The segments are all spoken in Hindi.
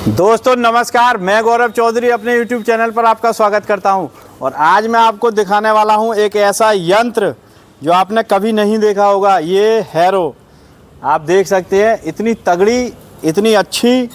दोस्तों नमस्कार, मैं गौरव चौधरी अपने YouTube चैनल पर आपका स्वागत करता हूं। और आज मैं आपको दिखाने वाला हूं एक ऐसा यंत्र जो आपने कभी नहीं देखा होगा। ये हैरो आप देख सकते हैं, इतनी तगड़ी, इतनी अच्छी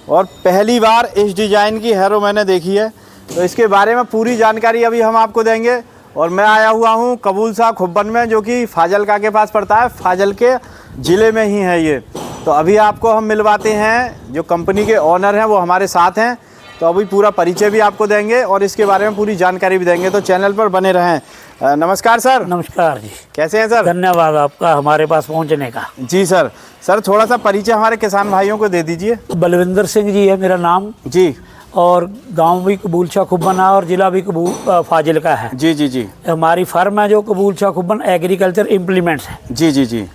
और पहली बार इस डिज़ाइन की हैरो मैंने देखी है। तो इसके बारे में पूरी जानकारी अभी हम आपको देंगे। और मैं आया हुआ हूं कबूल शाह खुब्बन में, जो कि फाजिल्का के पास पड़ता है, फाजिल के ज़िले में ही है ये। तो अभी आपको हम मिलवाते हैं, जो कंपनी के ओनर हैं वो हमारे साथ हैं। तो अभी पूरा परिचय भी आपको देंगे और इसके बारे में पूरी जानकारी भी देंगे। तो चैनल पर बने रहें। नमस्कार सर। नमस्कार जी। कैसे हैं सर? धन्यवाद आपका हमारे पास पहुंचने का। जी सर। सर थोड़ा सा परिचय हमारे किसान भाइयों को दे दीजिए। बलविंदर सिंह जी है मेरा नाम जी। और गांव भी कबूल शाह खुब्बन है और ज़िला भी फाजिल्का है। जी जी जी। हमारी फर्म है जो कबूल शाह खुब्बन एग्रीकल्चर इम्प्लीमेंट्स है। जी जी जी।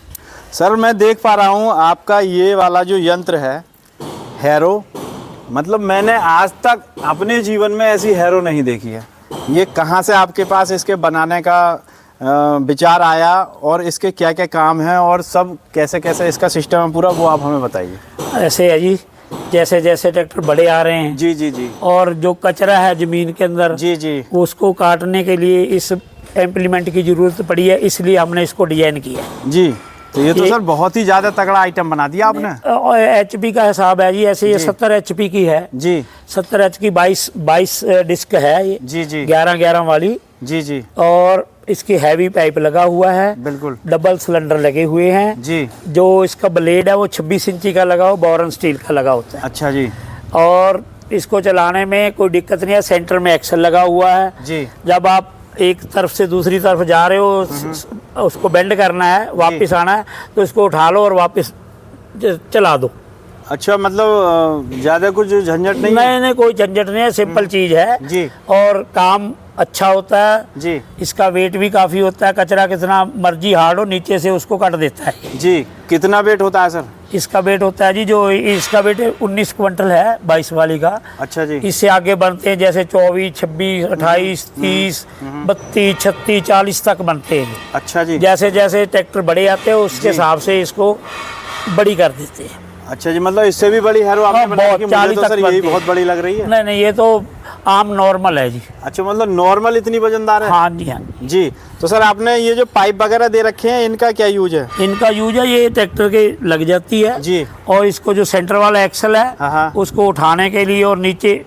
सर मैं देख पा रहा हूँ आपका ये वाला जो यंत्र है हैरो, मतलब मैंने आज तक अपने जीवन में ऐसी हैरो नहीं देखी है। ये कहाँ से आपके पास इसके बनाने का विचार आया और इसके क्या क्या काम हैं और सब कैसे कैसे इसका सिस्टम है पूरा, वो आप हमें बताइए। ऐसे है जी, जैसे जैसे ट्रैक्टर बड़े आ रहे हैं जी जी जी, और जो कचरा है ज़मीन के अंदर जी जी, उसको काटने के लिए इस इम्प्लीमेंट की ज़रूरत पड़ी है, इसलिए हमने इसको डिज़ाइन किया जी। तो ये तो सर बहुत ही ज़्यादा तगड़ा आइटम बना दिया आपने। HP का हिसाब है जी। ऐसे ये 70 HP की है जी। 70 HP की 22 डिस्क है ये जी जी, 11 वाली। जी जी। और इसकी हैवी पाइप लगा हुआ है, बिल्कुल। डबल सिलेंडर लगे हुए हैं जी। जो इसका ब्लेड है वो 26 इंची का लगा हो, बोरन स्टील का लगा होता है। अच्छा जी। और इसको चलाने में कोई दिक्कत नहीं है। सेंटर में एक्सल लगा हुआ है जी। जब आप एक तरफ से दूसरी तरफ जा रहे हो, उसको बेंड करना है, वापस आना है, तो इसको उठा लो और वापस चला दो। अच्छा, मतलब ज़्यादा कुछ झंझट नहीं? नहीं, कोई झंझट नहीं है, सिंपल चीज़ है जी। और काम अच्छा होता है जी। इसका वेट भी काफ़ी होता है, कचरा कितना मर्जी हार्ड हो नीचे से उसको काट देता है जी। कितना वेट होता है सर? इसका वेट होता है जी, जो इसका वेट 19 क्विंटल है 22 वाली का। अच्छा जी। इससे आगे बनते हैं जैसे 24, 26, 28, 30, 32, 36, 40 तक बनते हैं। अच्छा जी। जैसे जैसे ट्रैक्टर बड़े आते हैं उसके हिसाब से इसको बड़ी कर देते हैं। अच्छा जी, मतलब इससे भी बड़ी हैरो आपने बनाई कि मुझे तो सर यही बहुत बड़ी लग रही है। नहीं, ये तो आम नॉर्मल है जी। अच्छा, मतलब नॉर्मल इतनी वजनदार है? हाँ जी, हाँ जी। तो सर आपने ये जो पाइप वगैरह दे रखे हैं, इनका क्या यूज है? इनका यूज है, ये ट्रैक्टर के लग जाती है जी। और इसको जो सेंटर वाला एक्सल है उसको उठाने के लिए, और नीचे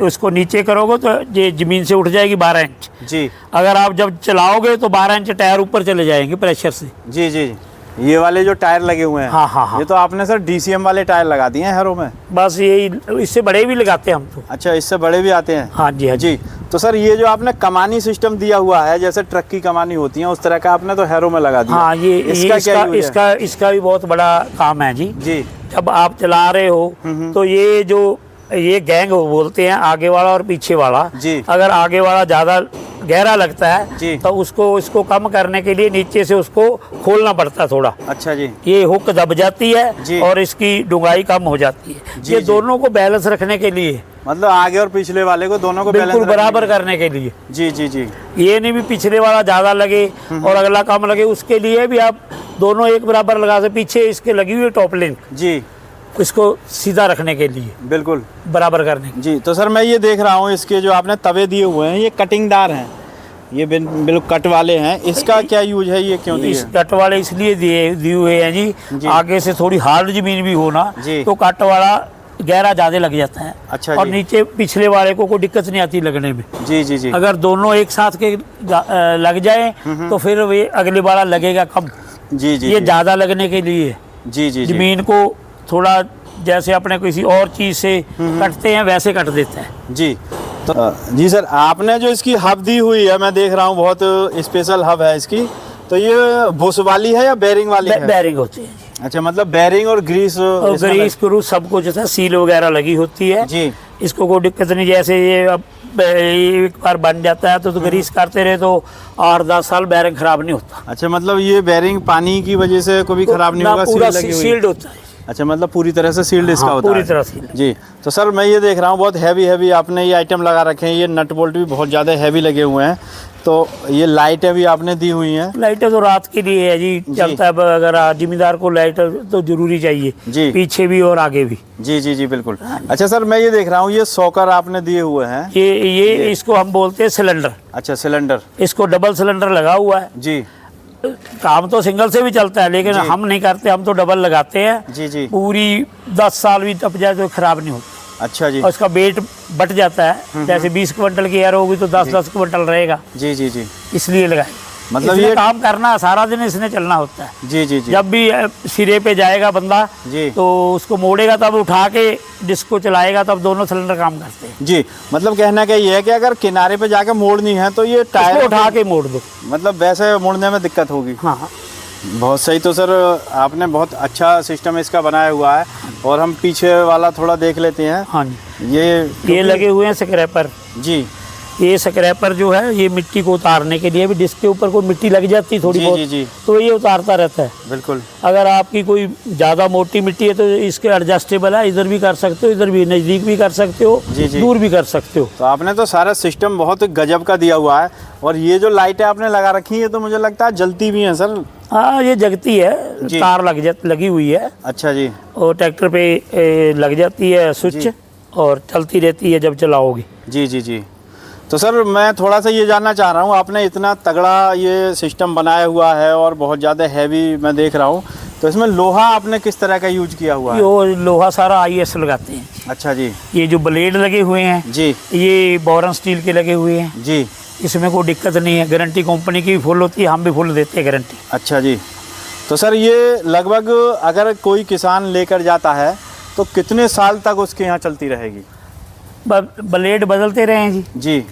उसको नीचे करोगे तो ये जमीन से उठ जाएगी 12 इंच जी। अगर आप जब चलाओगे तो 12 इंच टायर ऊपर चले जाएंगे प्रेशर से। जी जी। ये वाले जो टायर लगे हुए हैं, हाँ। ये तो आपने सर DCM वाले टायर लगा दिए हैं हैरो में? बस यही, इससे बड़े भी लगाते हैं हम तो। अच्छा, इससे बड़े भी आते हैं? हाँ जी, हाँ जी। तो सर ये जो आपने कमानी सिस्टम दिया हुआ है, जैसे ट्रक की कमानी होती है, उस तरह का आपने तो हैरो में लगा दिया। हाँ, इसका भी बहुत बड़ा काम है जी। जी। जब आप चला रहे हो तो ये गैंग बोलते हैं, आगे वाला और पीछे वाला जी। अगर आगे वाला ज्यादा गहरा लगता है तो इसको कम करने के लिए नीचे से उसको खोलना पड़ता है थोड़ा। अच्छा जी। ये हुक दब जाती है और इसकी डूंगाई कम हो जाती है। ये दोनों को बैलेंस रखने के लिए, मतलब आगे और पिछले वाले को दोनों को बिल्कुल बराबर करने के लिए। जी जी जी। ये नहीं भी पिछले वाला ज्यादा लगे और अगला कम लगे, उसके लिए भी आप दोनों एक बराबर लगा सकते। पीछे इसके लगी हुई टॉप लिंक जी, इसको सीधा रखने के लिए, बिल्कुल बराबर करने जी। तो सर मैं ये देख रहा हूँ, इसके जो आपने तवे दिए हुए हैं ये कटिंगदार हैं, ये बिल्कुल कट वाले हैं। इसका क्या यूज है, ये क्यों दिए? कट वाले इसलिए दिए हुए हैं जी, आगे से थोड़ी हार्ड जमीन भी हो ना तो कट वाला गहरा ज्यादा लग जाता है। अच्छा। और नीचे पिछले वाले को कोई दिक्कत नहीं आती लगने में। जी जी जी। अगर दोनों एक साथ के लग जाए तो फिर वे अगले वाला लगेगा कम। जी जी। ये ज्यादा लगने के लिए जी जी जमीन को थोड़ा जैसे अपने किसी और चीज से कटते हैं वैसे कट देते हैं जी। तो जी सर, आपने जो इसकी हब दी हुई है, मैं देख रहा हूँ बहुत स्पेशल हब है इसकी। तो ये बुश वाली है या बेरिंग वाली है? बेरिंग होती है। अच्छा, मतलब बेरिंग और ग्रीस क्रू सब कुछ है, सील वगैरह लगी होती है जी। इसको कोई दिक्कत नहीं। जैसे ये अब एक बार बन जाता है तो ग्रीस करते रहे तो 8-10 साल बेरिंग खराब नहीं होता। अच्छा, मतलब ये बेरिंग पानी की वजह से कभी खराब नहीं होगा? पूरा सील्ड होता है अच्छा, मतलब पूरी तरह से सील्ड इसका होता है? पूरी तरह सील्ड जी। तो सर मैं ये देख रहा हूँ बहुत हैवी आपने ये आइटम लगा रखे हैं, ये नट बोल्ट भी बहुत ज़्यादा हैवी लगे हुए हैं। तो ये लाइटें भी आपने दी हुई हैं? लाइटें तो रात के लिए है जी, चलता है। अगर जिम्मेदार को लाइट तो जरूरी चाहिए जी, पीछे भी और आगे भी। जी जी जी बिल्कुल। अच्छा सर मैं ये देख रहा हूँ ये सॉकर आपने दिए हुए हैं, ये इसको हम बोलते हैं सिलेंडर। अच्छा सिलेंडर, इसको डबल सिलेंडर लगा हुआ है जी। काम तो सिंगल से भी चलता है, लेकिन हम नहीं करते, हम तो डबल लगाते हैं जी जी। पूरी 10 साल भी टप जाए तो खराब नहीं होती। अच्छा जी। और इसका वेट बट जाता है, जैसे 20 क्विंटल की एयर होगी तो 10-10 क्विंटल रहेगा जी जी जी, इसलिए लगाए। मतलब ये काम करना सारा दिन इसने चलना होता है जी जी जी। जब भी सिरे पे जाएगा बंदा जी तो उसको मोड़ेगा, तब उठा के डिस्क को चलाएगा, तब दोनों सिलेंडर काम करते हैं जी। मतलब कहना क्या ये है कि अगर किनारे पे जाकर मोड़नी है तो ये टायर उठा के मोड़ दो, मतलब वैसे मोड़ने में दिक्कत होगी। हाँ बहुत सही। तो सर आपने बहुत अच्छा सिस्टम इसका बनाया हुआ है। और हम पीछे वाला थोड़ा देख लेते हैं। हाँ जी, ये लगे हुए हैं स्क्रैपर जी। ये स्क्रैपर जो है ये मिट्टी को उतारने के लिए, भी डिस्क के ऊपर कोई मिट्टी लग जाती है थोड़ी बहुत जी जी, तो ये उतारता रहता है बिल्कुल। अगर आपकी कोई ज़्यादा मोटी मिट्टी है तो इसके एडजस्टेबल है, इधर भी कर सकते हो, इधर भी नज़दीक भी कर सकते हो जी जी, दूर भी कर सकते हो। तो आपने तो सारा सिस्टम बहुत गजब का दिया हुआ है। और ये जो लाइटें आपने लगा रखी है तो मुझे लगता है जलती भी हैं सर? हाँ ये जगती है, तार लगी हुई है। अच्छा जी। और ट्रैक्टर पे लग जाती है स्विच और चलती रहती है जब चलाओगे जी जी जी। तो सर मैं थोड़ा सा ये जानना चाह रहा हूँ, आपने इतना तगड़ा ये सिस्टम बनाया हुआ है और बहुत ज़्यादा हैवी मैं देख रहा हूँ, तो इसमें लोहा आपने किस तरह का यूज किया हुआ है? ये लोहा सारा IS लगाते हैं। अच्छा जी। ये जो ब्लेड लगे हुए हैं जी, ये बोरन स्टील के लगे हुए हैं जी। इसमें कोई दिक्कत नहीं है, गारंटी कंपनी की फुल होती है, हम भी फुल देते हैं गारंटी। अच्छा जी। तो सर ये लगभग अगर कोई किसान लेकर जाता है तो कितने साल तक उसके यहाँ चलती रहेगी? ब्लेड बदलते रहे जी जी,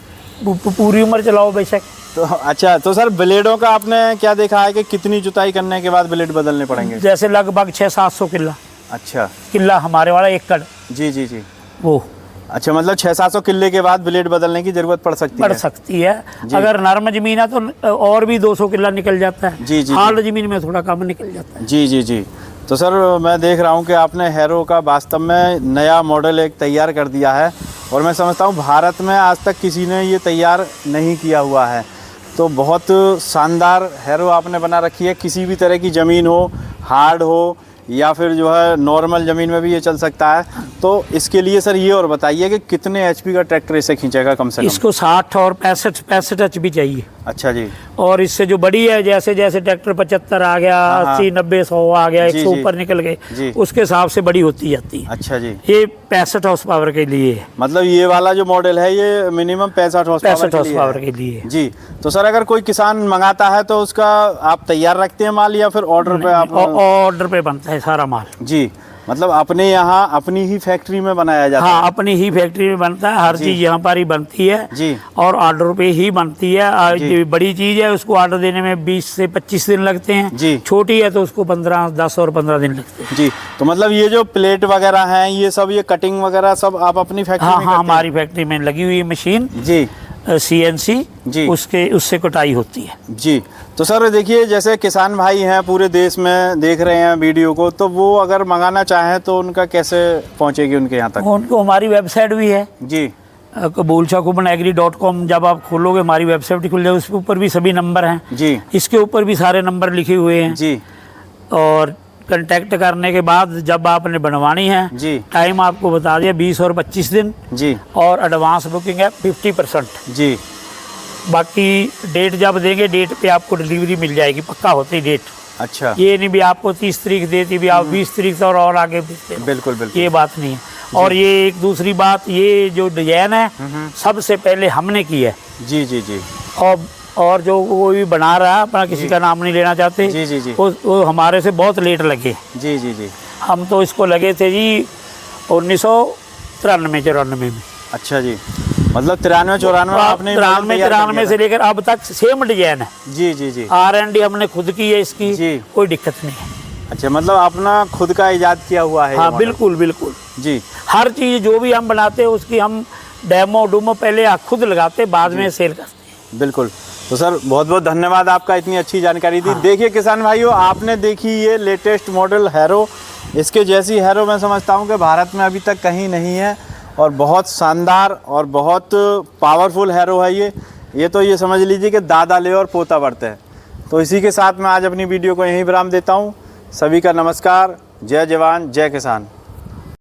पूरी उम्र चलाओ बेशक। तो अच्छा, तो सर ब्लेडों का आपने क्या देखा है कि कितनी जुताई करने के बाद ब्लेड बदलने पड़ेंगे? जैसे लगभग 600-700 किला। अच्छा, किला हमारे वाला एकड़ जी जी जी वो। अच्छा, मतलब 600-700 किले के बाद ब्लेड बदलने की जरूरत पड़ सकती है। अगर नर्म जमीन है तो और भी 200 किला निकल जाता है जी जी। हार्ड जमीन में थोड़ा कम निकल जाता है जी जी जी। तो सर मैं देख रहा हूँ कि आपने हैरो का वास्तव में नया मॉडल एक तैयार कर दिया है, और मैं समझता हूँ भारत में आज तक किसी ने ये तैयार नहीं किया हुआ है। तो बहुत शानदार हैरो आपने बना रखी है। किसी भी तरह की ज़मीन हो, हार्ड हो या फिर जो है नॉर्मल ज़मीन में भी ये चल सकता है। तो इसके लिए सर ये और बताइए कि कितने HP का ट्रैक्टर इसे खींचेगा कम से कम? इसको 60 और 65 HP चाहिए। अच्छा जी। और इससे जो बड़ी है, जैसे जैसे ट्रैक्टर 75 आ गया, 80, 90, 100 आ गया, 100 ऊपर निकल गए, उसके हिसाब से बड़ी होती जाती है। अच्छा जी। ये 65 हॉर्स पावर के लिए है। मतलब ये वाला जो मॉडल है ये मिनिमम 65 हॉर्स पावर के लिए जी। तो सर अगर कोई किसान मंगाता है तो उसका आप तैयार रखते हैं माल या फिर ऑर्डर पे? आप ऑर्डर पे बनता है सारा माल जी। मतलब अपने यहाँ अपनी ही फैक्ट्री में बनाया जाता है? हाँ, अपनी ही फैक्ट्री में बनता है, हर चीज़ यहाँ पर ही बनती है जी। और ऑर्डर पे ही बनती है। बड़ी चीज़ है, उसको ऑर्डर देने में 20 से 25 दिन लगते हैं जी। छोटी है तो उसको 10 और 15 दिन लगते हैं जी। तो मतलब ये जो प्लेट वगैरह हैं ये सब, ये कटिंग वगैरह सब आप अपनी फैक्ट्री में? हाँ, हमारी फैक्ट्री में लगी हुई मशीन जी, CNC जी, उससे कटाई होती है जी। तो सर देखिए, जैसे किसान भाई हैं पूरे देश में देख रहे हैं वीडियो को, तो वो अगर मंगाना चाहें तो उनका कैसे पहुंचेगी उनके यहाँ तक? उनको हमारी वेबसाइट भी है जी, kabulchakubanagri.com। जब आप खोलोगे हमारी वेबसाइट खुल जाए, उसके ऊपर भी सभी नंबर हैं जी। इसके ऊपर भी सारे नंबर लिखे हुए हैं जी। और कांटेक्ट करने के बाद जब आपने बनवानी है जी, टाइम आपको बता दिया 20 और 25 दिन जी। और एडवांस बुकिंग है 50% जी। बाकी डेट जब देंगे, डेट पे आपको डिलीवरी मिल जाएगी, पक्का होती डेट। अच्छा, ये नहीं भी आपको 30 तारीख देती भी आप 20 तारीख और आगे बिल्कुल बिल्कुल, ये बात नहीं है। और ये एक दूसरी बात, ये जो डिजाइन है सबसे पहले हमने की है जी जी जी। और जो कोई भी बना रहा है, अपना किसी का नाम नहीं लेना चाहते जी जी जी, वो हमारे से बहुत लेट लगे जी जी जी। हम तो इसको लगे थे जी 1993-94 में। अच्छा जी, मतलब 93-94 आपने? 93 से लेकर अब तक सेम डिजाइन है जी जी जी। R&D हमने खुद की है इसकी जी, कोई दिक्कत नहीं है। अच्छा, मतलब अपना खुद का इजाद किया हुआ है? हाँ बिल्कुल बिल्कुल जी। हर चीज़ जो भी हम बनाते हैं उसकी हम डेमो पहले खुद लगाते, बाद में सेल करते। बिल्कुल। तो सर बहुत बहुत धन्यवाद आपका, इतनी अच्छी जानकारी दी। हाँ। देखिए किसान भाइयों, आपने देखी ये लेटेस्ट मॉडल हैरो इसके जैसी हैरो मैं समझता हूँ कि भारत में अभी तक कहीं नहीं है, और बहुत शानदार और बहुत पावरफुल हैरो है ये तो ये समझ लीजिए कि दादा ले और पोता बढ़ते हैं। तो इसी के साथ मैं आज अपनी वीडियो को यहीं विराम देता हूँ। सभी का नमस्कार, जय जवान जय किसान।